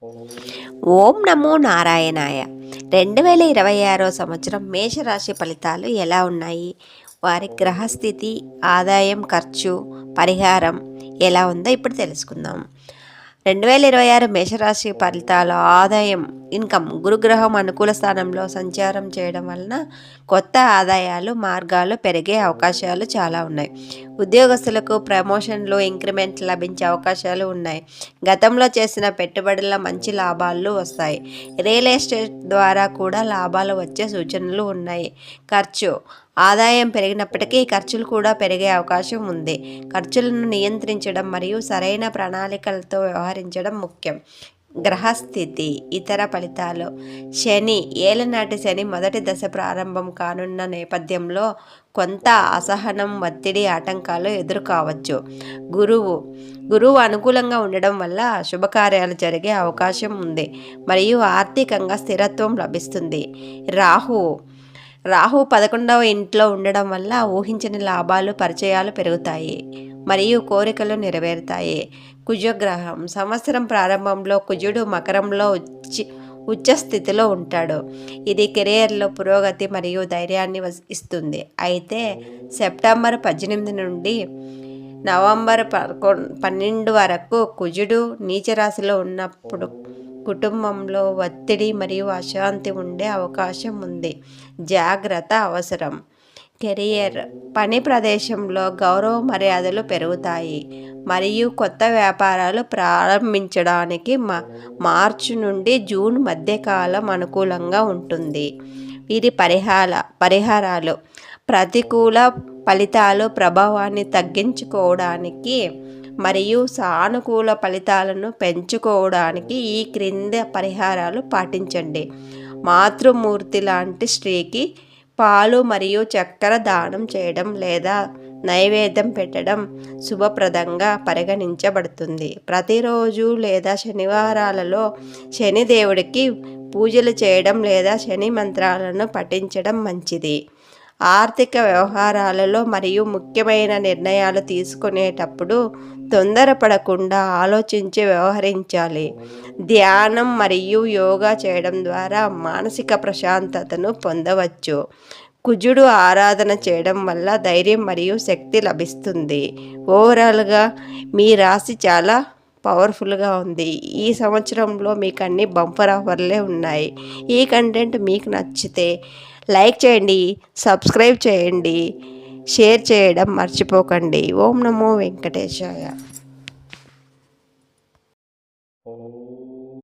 ఓం నమో నారాయణాయ. 2026 సంవత్సరం మేషరాశి ఫలితాలు ఎలా ఉన్నాయి? వారి గ్రహస్థితి, ఆదాయం, ఖర్చు, పరిహారం ఎలా ఉందో ఇప్పుడు తెలుసుకుందాం. 2026 మేషరాశి ఫలితాల ఆదాయం, ఇన్కమ్. గురుగ్రహం అనుకూల స్థానంలో సంచారం చేయడం వలన కొత్త ఆదాయాలు మార్గాలు పెరిగే అవకాశాలు చాలా ఉన్నాయి. ఉద్యోగస్తులకు ప్రమోషన్లు, ఇంక్రిమెంట్ లభించే అవకాశాలు ఉన్నాయి. గతంలో చేసిన పెట్టుబడుల మంచి లాభాలు వస్తాయి. రియల్ ఎస్టేట్ ద్వారా కూడా లాభాలు వచ్చే సూచనలు ఉన్నాయి. ఖర్చు, ఆదాయం పెరిగినప్పటికీ ఖర్చులు కూడా పెరిగే అవకాశం ఉంది. ఖర్చులను నియంత్రించడం మరియు సరైన ప్రణాళికలతో వ్యవహరించడం ముఖ్యం. గ్రహస్థితి, ఇతర ఫలితాలు. శని, ఏలనాటి శని మొదటి దశ ప్రారంభం కానున్న నేపథ్యంలో కొంత అసహనం, ఒత్తిడి, ఆటంకాలు ఎదుర్కోవచ్చు. గురువు అనుకూలంగా ఉండడం వల్ల శుభకార్యాలు జరిగే అవకాశం ఉంది మరియు ఆర్థికంగా స్థిరత్వం లభిస్తుంది. రాహు 11వ ఇంట్లో ఉండడం వల్ల ఊహించని లాభాలు, పరిచయాలు పెరుగుతాయి మరియు కోరికలు నెరవేరుతాయి. కుజగ్రహం, సంవత్సరం ప్రారంభంలో కుజుడు మకరంలో ఉచ్చస్థితిలో ఉంటాడు. ఇది కెరియర్లో పురోగతి మరియు ధైర్యాన్ని ఇస్తుంది. అయితే సెప్టెంబర్ 18 నుండి నవంబర్ 12 వరకు కుజుడు నీచరాశిలో ఉన్నప్పుడు కుటుంబంలో ఒత్తిడి మరియు అశాంతి ఉండే అవకాశం ఉంది. జాగ్రత్త అవసరం. కెరియర్, పని ప్రదేశంలో గౌరవ మర్యాదలు పెరుగుతాయి మరియు కొత్త వ్యాపారాలు ప్రారంభించడానికి మార్చి నుండి జూన్ మధ్యకాలం అనుకూలంగా ఉంటుంది. ఇది పరిహారాలు. ప్రతికూల ఫలితాలు ప్రభావాన్ని తగ్గించుకోవడానికి మరియు సానుకూల ఫలితాలను పెంచుకోవడానికి ఈ క్రింది పరిహారాలు పాటించండి. మాతృమూర్తి లాంటి స్త్రీకి పాలు మరియు చక్కెర దానం చేయడం లేదా నైవేద్యం పెట్టడం శుభప్రదంగా పరిగణించబడుతుంది. ప్రతిరోజు లేదా శనివారాలలో శనిదేవుడికి పూజలు చేయడం లేదా శని మంత్రాలను పఠించడం మంచిది. ఆర్థిక వ్యవహారాలలో మరియు ముఖ్యమైన నిర్ణయాలు తీసుకునేటప్పుడు తొందరపడకుండా ఆలోచించి వ్యవహరించాలి. ధ్యానం మరియు యోగా చేయడం ద్వారా మానసిక ప్రశాంతతను పొందవచ్చు. కుజుడు ఆరాధన చేయడం వల్ల ధైర్యం మరియు శక్తి లభిస్తుంది. ఓవరాల్గా మీ రాశి చాలా పవర్ఫుల్గా ఉంది. ఈ సంవత్సరంలో మీకు అన్ని బంపర్ ఆఫర్లే ఉన్నాయి. ఈ కంటెంట్ మీకు నచ్చితే లైక్ చేయండి, సబ్స్క్రైబ్ చేయండి, షేర్ చేయడం మర్చిపోకండి. ఓం నమో వెంకటేశాయ.